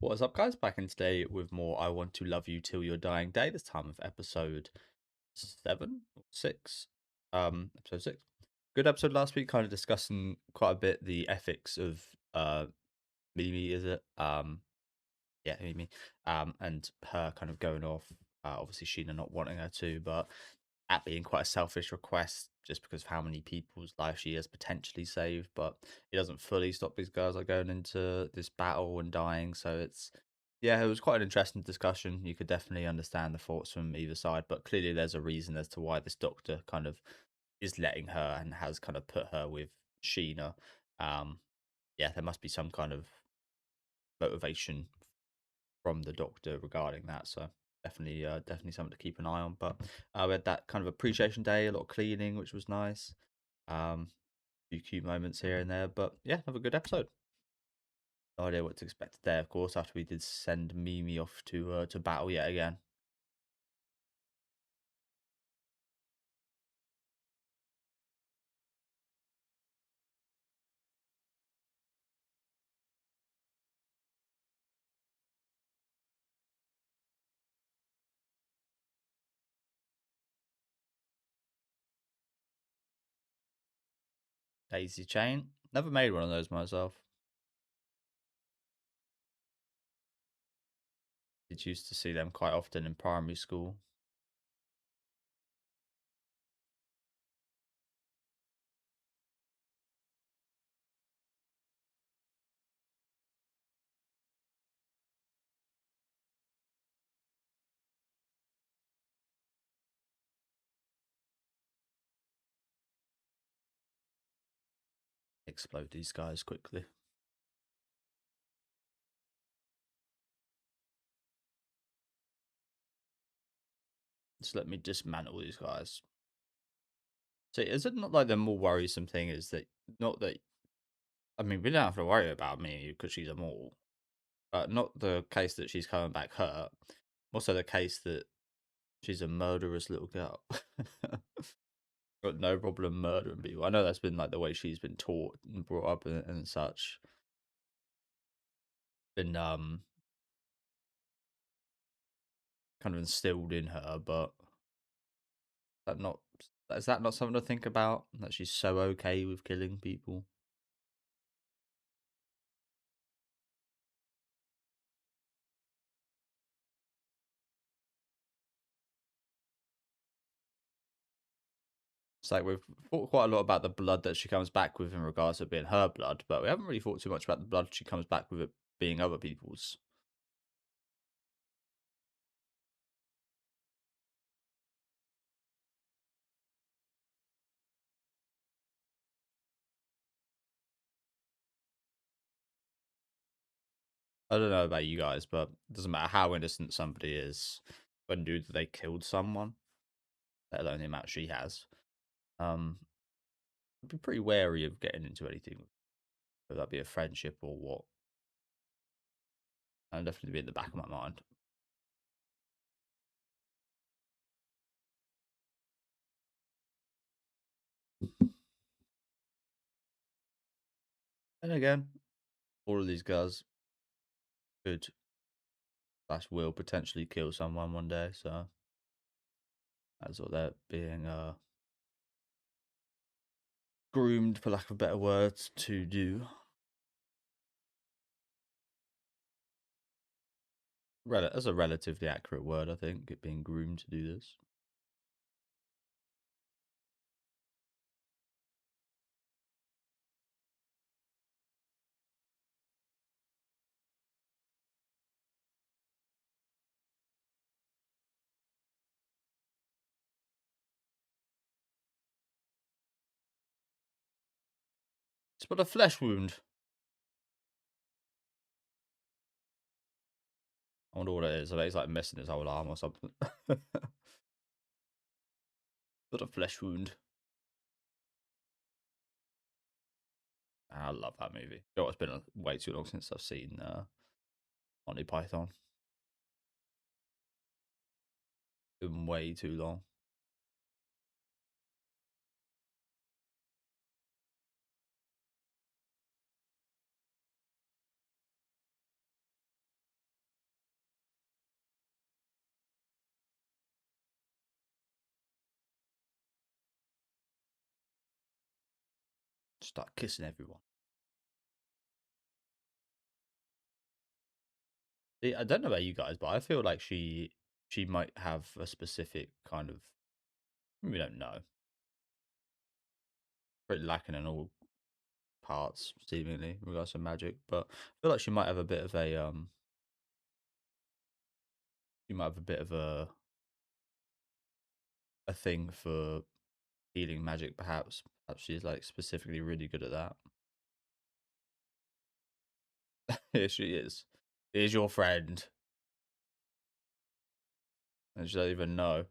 What is up, guys? Back in today with more I Want to Love You Till Your Dying Day, this time of episode 7 or 6. Episode 6. Good episode last week, kind of discussing quite a bit the ethics of Mimi, is it? Yeah, Mimi. And her kind of going off. Obviously Sheena not wanting her to, but that being quite a selfish request just because of how many people's life she has potentially saved, but it doesn't fully stop these girls like going into this battle and dying. So it's yeah, it was quite an interesting discussion. You could definitely understand the thoughts from either side, but clearly there's a reason as to why this doctor kind of is letting her and has kind of put her with Sheena. Yeah, there must be some kind of motivation from the doctor regarding that. So definitely something to keep an eye on. But we had that kind of appreciation day, a lot of cleaning, which was nice. A few cute moments here and there. But yeah, have a good episode. No idea what to expect today, of course, after we did send Mimi off to battle yet again. Daisy chain. Never made one of those myself. Did used to see them quite often in primary school. Explode these guys quickly. Just let me dismantle these guys. So is it not like the more worrisome thing is that not that I mean we don't have to worry about me because she's immortal. Not the case that she's coming back hurt. Also the case that she's a murderous little girl. Got no problem murdering people. I know that's been like the way she's been taught and brought up and such. Been kind of instilled in her, but that not is that not something to think about? That she's so okay with killing people? It's like we've thought quite a lot about the blood that she comes back with in regards to it being her blood, but we haven't really thought too much about the blood she comes back with it being other people's. I don't know about you guys, but it doesn't matter how innocent somebody is when they killed someone, let alone the amount she has. Um, I'd be pretty wary of getting into anything, whether that be a friendship or what. And definitely be in the back of my mind. And again, all of these guys could slash will potentially kill someone one day, so that's what they're being groomed, for lack of better words, to do. That's a relatively accurate word, I think, it being groomed to do this. It's but a flesh wound. I wonder what it is. I bet he's like missing his whole arm or something. But a flesh wound. I love that movie. You know, it's been way too long since I've seen Monty Python. Been way too long. start kissing everyone. See, I don't know about you guys, but I feel like she might have a specific kind of, we don't know, pretty lacking in all parts seemingly in regards to magic, but I feel like she might have a bit of a she might have a bit of a thing for healing magic, perhaps. Perhaps she's like specifically really good at that. Here she is. Here's your friend. And she don't even know.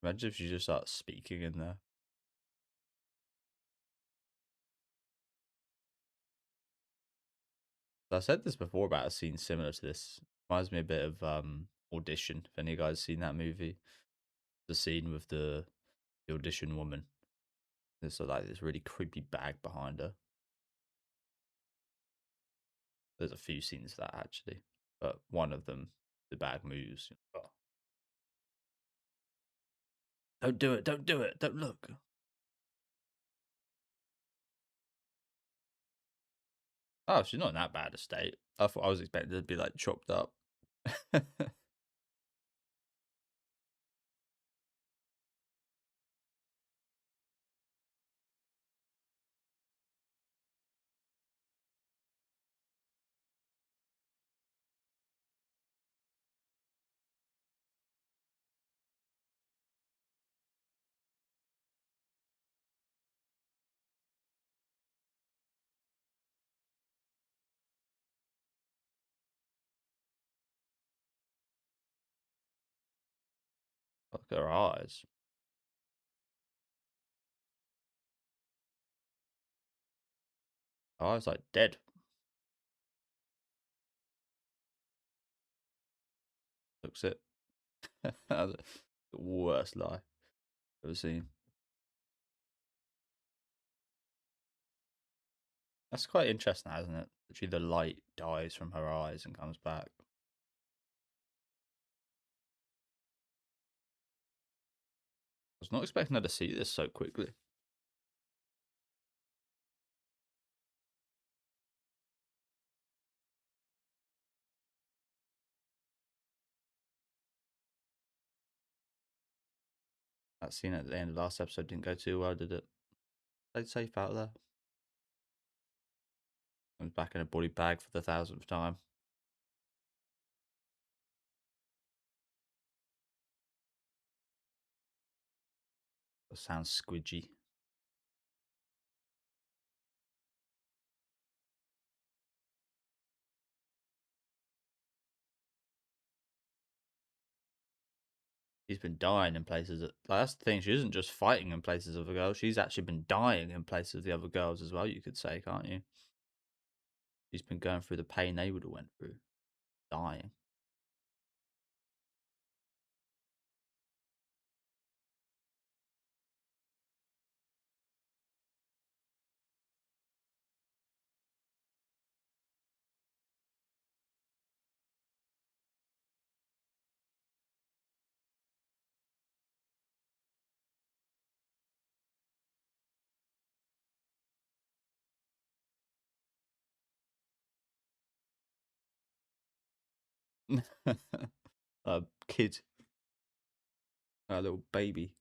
Imagine if she just starts speaking in there. I said this before about a scene similar to this. Reminds me a bit of Audition. If any of you guys seen that movie, the scene with the audition woman. There's like this really creepy bag behind her. There's a few scenes of that actually, but one of them, the bag moves. Oh, don't do it! Don't do it! Don't look. Oh, she's not in that bad a state. I thought I was expecting her to be like chopped up. Look at her eyes. Her eyes like dead. Looks it. That's the worst lie I've ever seen. That's quite interesting, isn't it? Actually, the light dies from her eyes and comes back. I was not expecting her to see this so quickly. That scene at the end of the last episode didn't go too well, did it? Stayed safe out there. Comes back in a body bag for the 1000th time. That sounds squidgy. She's been dying in places that, like, that's the thing, she isn't just fighting in places of the girls, she's actually been dying in places of the other girls as well, you could say, can't you? She's been going through the pain they would have went through. Dying. A kid. A little baby.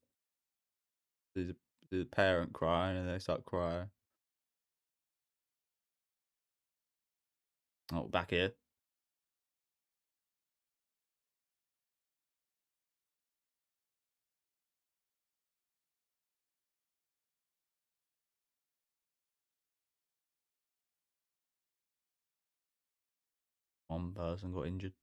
There's a parent crying and they start crying. Oh, back here. One person got injured.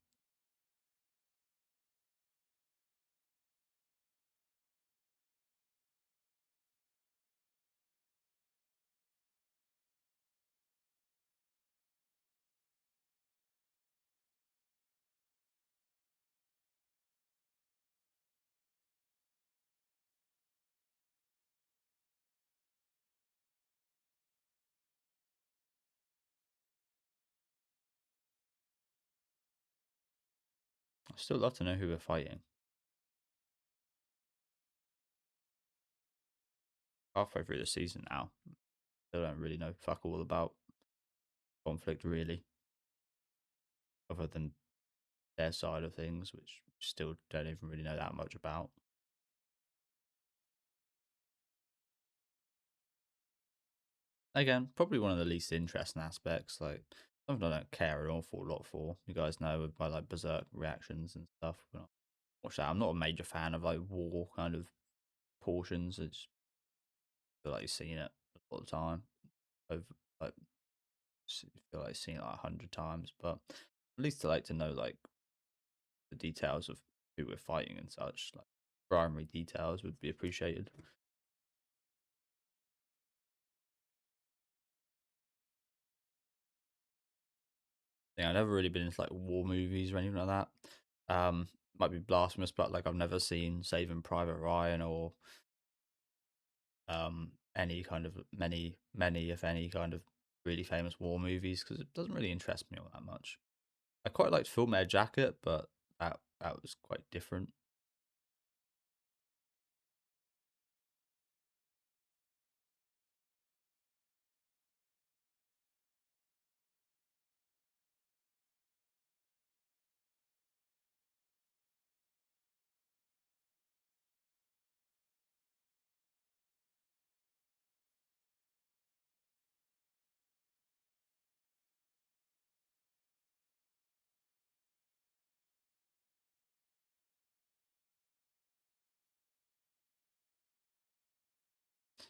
I'd still love to know who we're fighting. halfway through the season now. They don't really know fuck all about conflict really, other than their side of things, which still don't even really know that much about. Again, probably one of the least interesting aspects. Like something I don't care an awful lot for. You guys know with my like berserk reactions and stuff. When I watch that, I'm not a major fan of like war kind of portions. It's I feel like you've seen it all the time. Over like feel like I've seen it like 100 times, but at least I like to know like the details of who we're fighting and such. Like primary details would be appreciated. Yeah, I've never really been into like war movies or anything like that. Might be blasphemous, but like I've never seen Saving Private Ryan or any kind of many if any kind of really famous war movies because it doesn't really interest me all that much. I quite liked Full Metal Jacket, but that was quite different.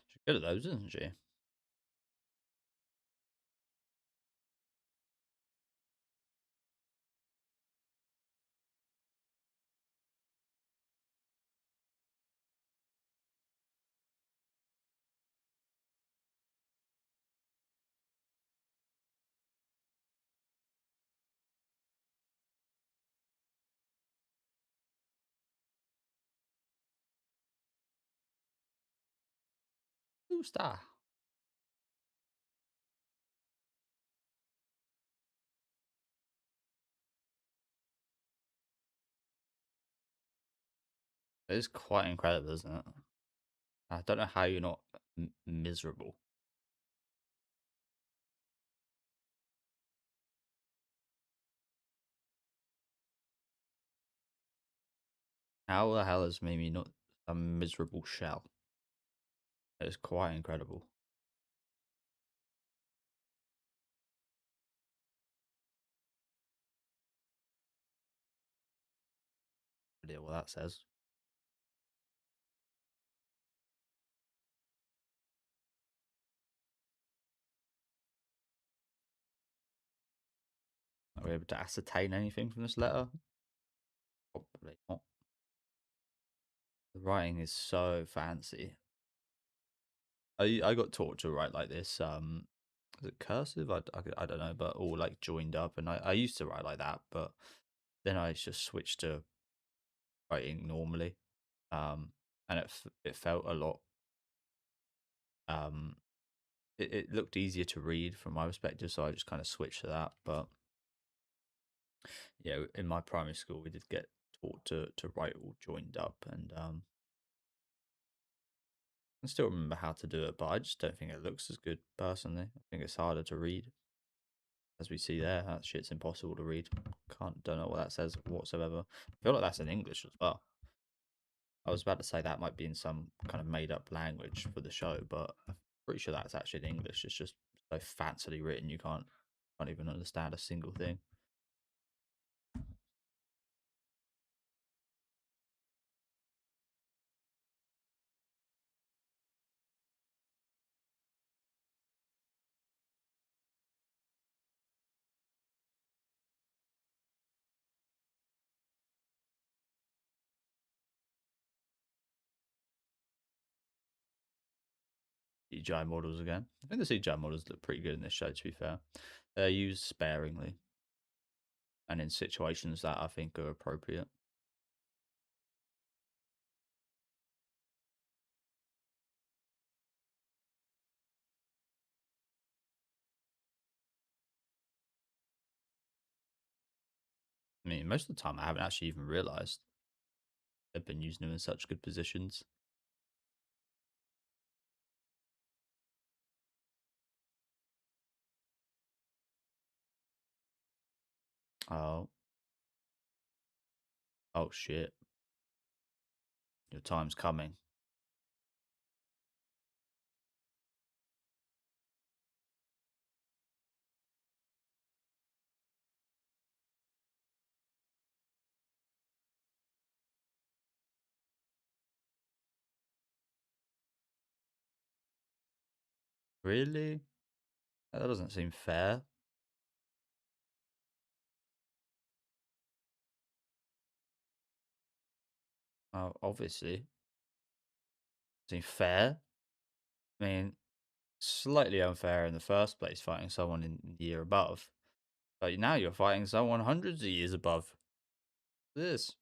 She's good at those, isn't she? Who's that? It's quite incredible, isn't it? I don't know how you're not miserable. How the hell has made me not a miserable shell? It's quite incredible. Idea what that says. Are we able to ascertain anything from this letter? Probably not. The writing is so fancy. I got taught to write like this. Is it cursive? I don't know, but all like joined up. And I used to write like that, but then I just switched to writing normally. Um, and it felt a lot. Um, it looked easier to read from my perspective, so I just kind of switched to that. But yeah, in my primary school, we did get taught to write all joined up, and I still remember how to do it, but I just don't think it looks as good personally. I think it's harder to read, as we see there. That shit's impossible to read. Don't know what that says whatsoever. I feel like that's in English as well. I was about to say that might be in some kind of made up language for the show, but I'm pretty sure that's actually in English. It's just so fancily written you can't even understand a single thing. CGI models again. I think the CGI models look pretty good in this show. To be fair, they're used sparingly and in situations that I think are appropriate. I mean, most of the time I haven't actually even realised they've been using them in such good positions. Oh, oh shit. Your time's coming. Really? That doesn't seem fair. Obviously. Seem fair. I mean, slightly unfair in the first place, fighting someone in the year above. But now you're fighting someone hundreds of years above. This.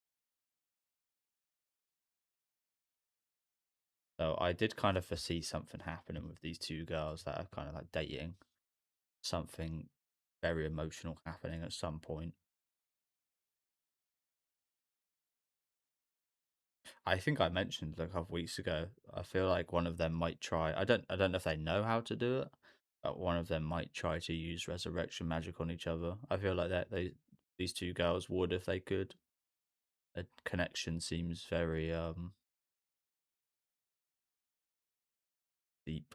So I did kind of foresee something happening with these two girls that are kind of like dating. Something very emotional happening at some point. I think I mentioned a couple weeks ago. I feel like one of them might try. I don't know if they know how to do it, but one of them might try to use resurrection magic on each other. I feel like that these two girls would if they could. A connection seems very deep.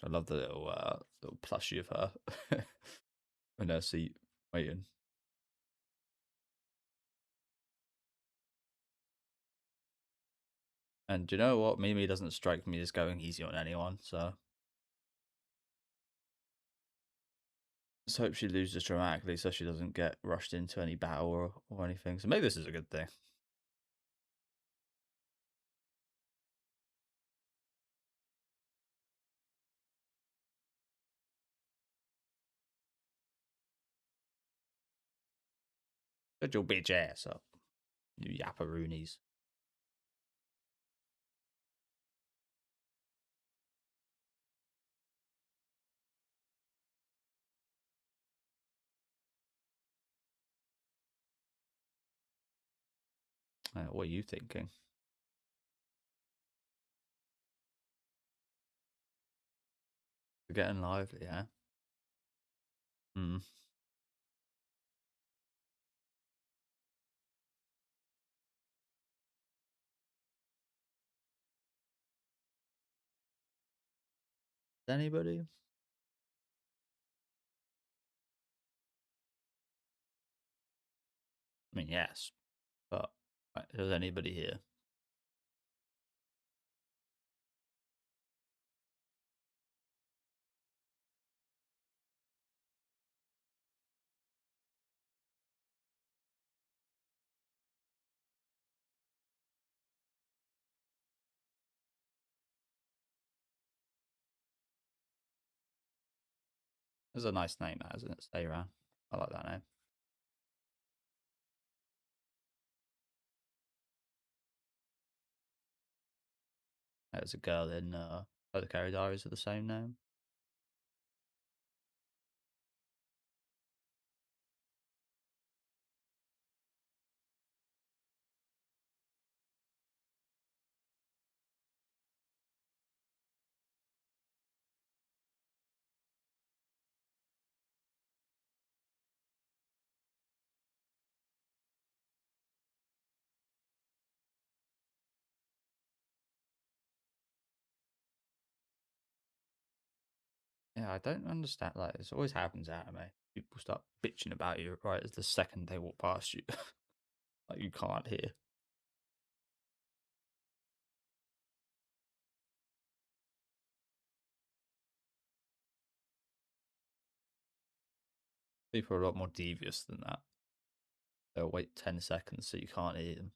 I love the little plushie of her in her seat waiting. And do you know what? Mimi doesn't strike me as going easy on anyone, so let's hope she loses dramatically so she doesn't get rushed into any battle or anything. So maybe this is a good thing. Shut your bitch ass up, you yapparoonies. What are you thinking? We're getting lively, yeah? Hmm. Anybody? I mean, yes, but is anybody here? It's a nice name, that isn't it? Stay around. I like that name. There's a girl in the Carry Diaries with the same name. Yeah, I don't understand. Like, this always happens out of me. People start bitching about you right as the second they walk past you. Like, you can't hear. People are a lot more devious than that. They'll wait 10 seconds so you can't hear them.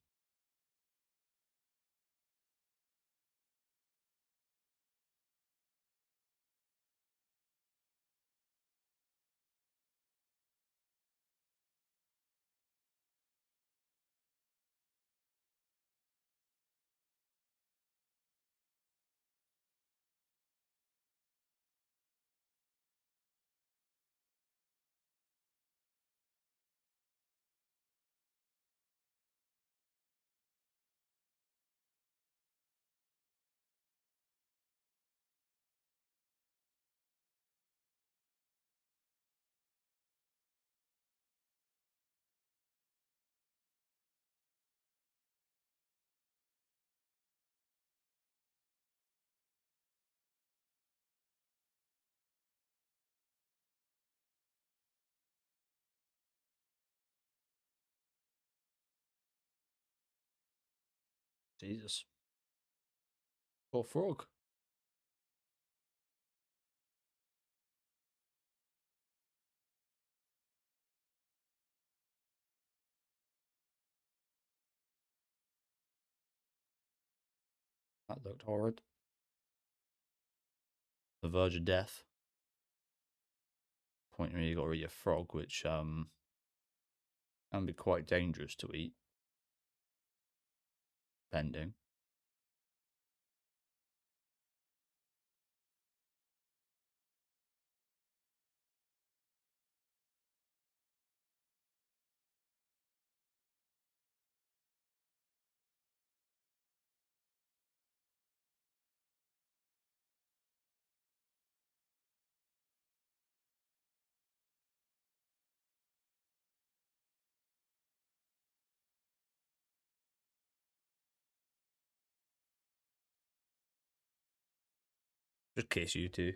Jesus. Poor frog. That looked horrid. The verge of death. Point where you got to eat a frog, which can be quite dangerous to eat, depending. Just kiss you two.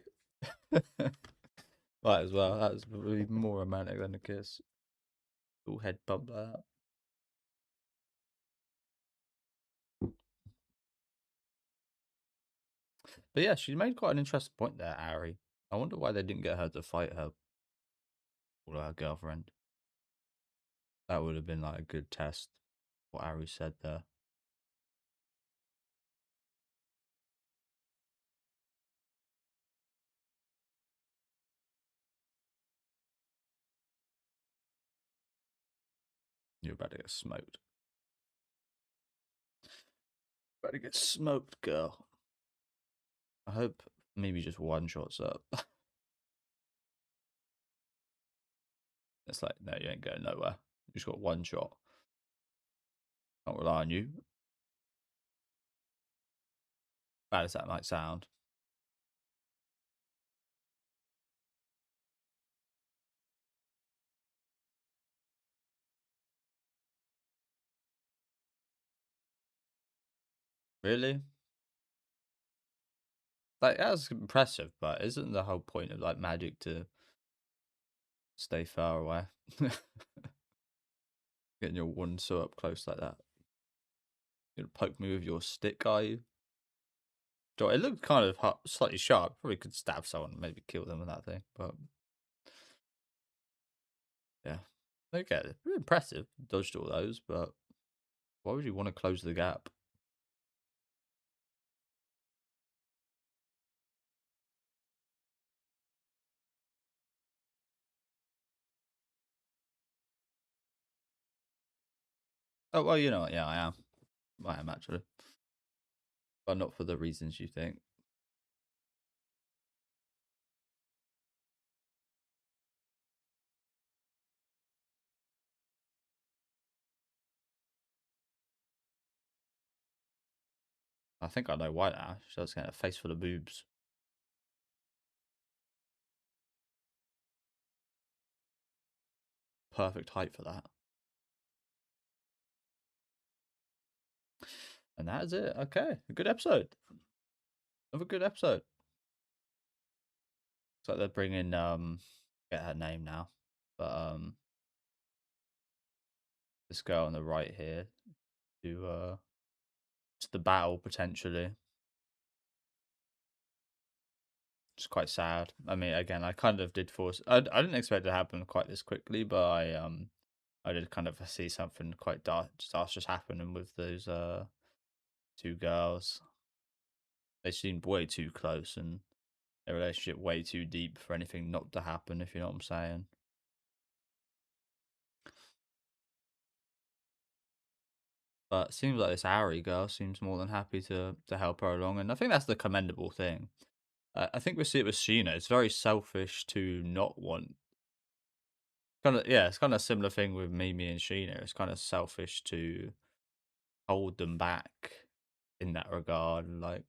Might as well. That's even more romantic than a kiss. Little head bump like that. But yeah, she made quite an interesting point there, Ari. I wonder why they didn't get her to fight her or her girlfriend. That would have been like a good test. What Ari said there. You're about to get smoked. About to get smoked, girl. I hope maybe just one shot's up. It's like, no, you ain't going nowhere. You just got one shot. Can't rely on you. Bad as that might sound. Really? Like, that's impressive, but isn't the whole point of like magic to stay far away? Getting your one so up close like that. You're gonna poke me with your stick, are you? It looked kind of slightly sharp. Probably could stab someone, maybe kill them with that thing. But yeah, okay, pretty impressive. Dodged all those, but why would you want to close the gap? Oh well, you know what? Yeah, I am. I am actually, but not for the reasons you think. I think I know why now. She does get a face full of boobs. Perfect height for that. And that is it. Okay, a good episode. Of a good episode. It's like they're bringing get her name now, but this girl on the right here to the battle potentially. It's quite sad. I mean, again, I kind of did force. I didn't expect it to happen quite this quickly, but I did kind of see something quite disastrous happening with those two girls. They seemed way too close and their relationship way too deep for anything not to happen. If you know what I'm saying. But it seems like this Ari girl seems more than happy to help her along, and I think that's the commendable thing. I think we see it with Sheena. It's very selfish to not want. Kind of, yeah, it's kind of a similar thing with Mimi and Sheena. It's kind of selfish to hold them back in that regard. Like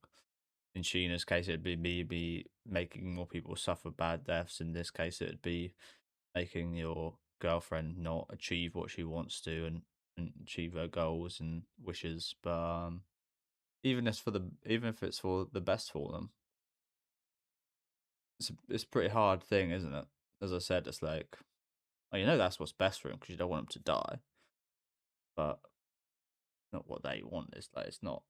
in Sheena's case, it'd be maybe making more people suffer bad deaths. In this case, it'd be making your girlfriend not achieve what she wants to and achieve her goals and wishes. But even if it's for the best for them, it's a pretty hard thing, isn't it? As I said, it's like, oh, you know that's what's best for him because you don't want him to die. But not what they want. It's like it's not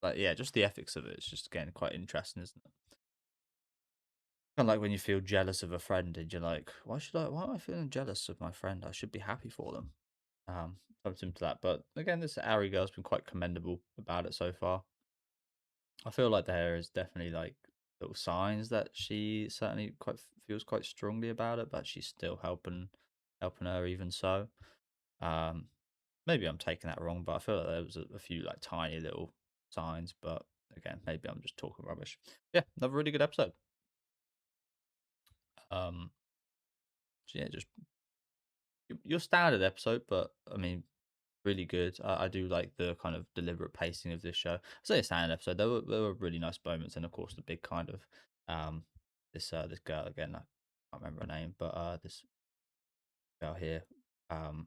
like yeah, just the ethics of it. It's just again quite interesting, isn't it? Kind of like when you feel jealous of a friend and you're like, why am I feeling jealous of my friend? I should be happy for them. Something to that. But again, this Ari girl's been quite commendable about it so far. I feel like there is definitely like little signs that she certainly quite feels quite strongly about it, but she's still helping her even so. Um, maybe I'm taking that wrong, but I feel like there was a few like tiny little signs. But again, maybe I'm just talking rubbish. Yeah, another really good episode. Um, so yeah, just your standard episode, but I mean, really good. I do like the kind of deliberate pacing of this show. I say a standard episode. There were really nice moments, and of course the big kind of this girl again. I can't remember her name, but this girl here kind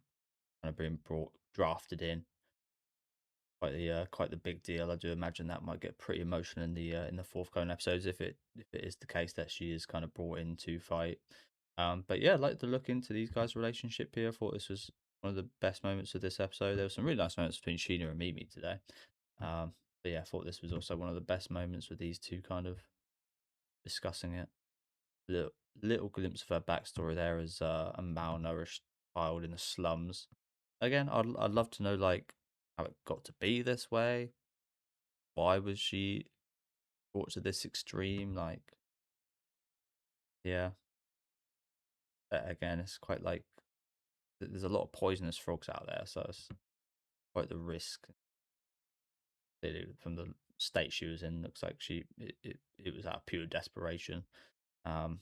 of being brought drafted in. Quite the big deal. I do imagine that might get pretty emotional in the forthcoming episodes if it is the case that she is kind of brought in to fight. But yeah, I'd like to look into these guys' relationship here. I thought this was one of the best moments of this episode. There were some really nice moments between Sheena and Mimi today. But yeah, I thought this was also one of the best moments with these two kind of discussing it. Little little glimpse of her backstory there as a malnourished child in the slums. Again, I'd love to know like how it got to be this way. Why was she brought to this extreme? Like, yeah, again, it's quite like there's a lot of poisonous frogs out there, so it's quite the risk. From the state she was in, looks like it was out of pure desperation. Um,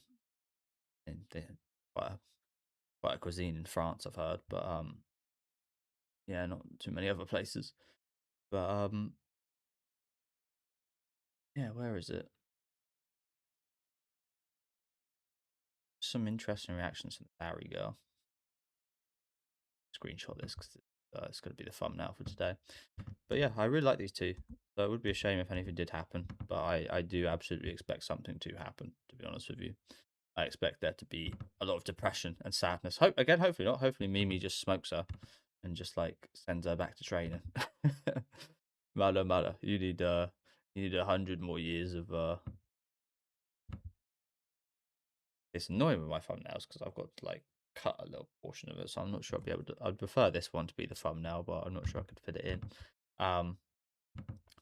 and quite a, quite a cuisine in France, I've heard, but yeah, not too many other places. But yeah, where is it? Some interesting reactions from the Barry girl. Screenshot this because it's going to be the thumbnail for today. But yeah, I really like these two. So it would be a shame if anything did happen, but I do absolutely expect something to happen. To be honest with you, I expect there to be a lot of depression and sadness. Hopefully not. Hopefully Mimi just smokes her and just like sends her back to training. Mother, you need 100 more years of It's annoying with my thumbnails because I've got to like cut a little portion of it, so I'm not sure I'll be able to. I'd prefer this one to be the thumbnail, but I'm not sure I could fit it in. Um,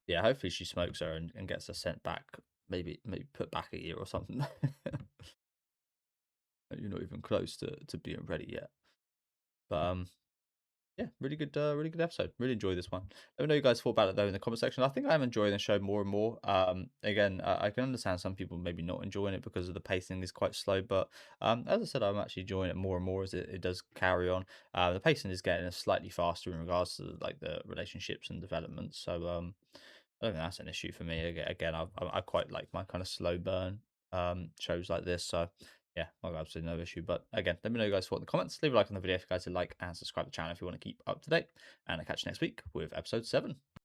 yeah, hopefully she smokes her and gets her sent back. Maybe put back a year or something. You're not even close to being ready yet. But yeah, really good episode. Really enjoy this one. Let me know what you guys thought about it though in the comment section. I think I'm enjoying the show more and more. Again, I can understand some people maybe not enjoying it because of the pacing is quite slow, but as I said, I'm actually enjoying it more and more as it does carry on. The pacing is getting slightly faster in regards to like the relationships and developments. So I don't think that's an issue for me. Again, I quite like my kind of slow burn shows like this. So yeah, I've got absolutely no issue. But again, let me know you guys thought in the comments. Leave a like on the video if you guys would like, and subscribe to the channel if you want to keep up to date. And I'll catch you next week with episode 7.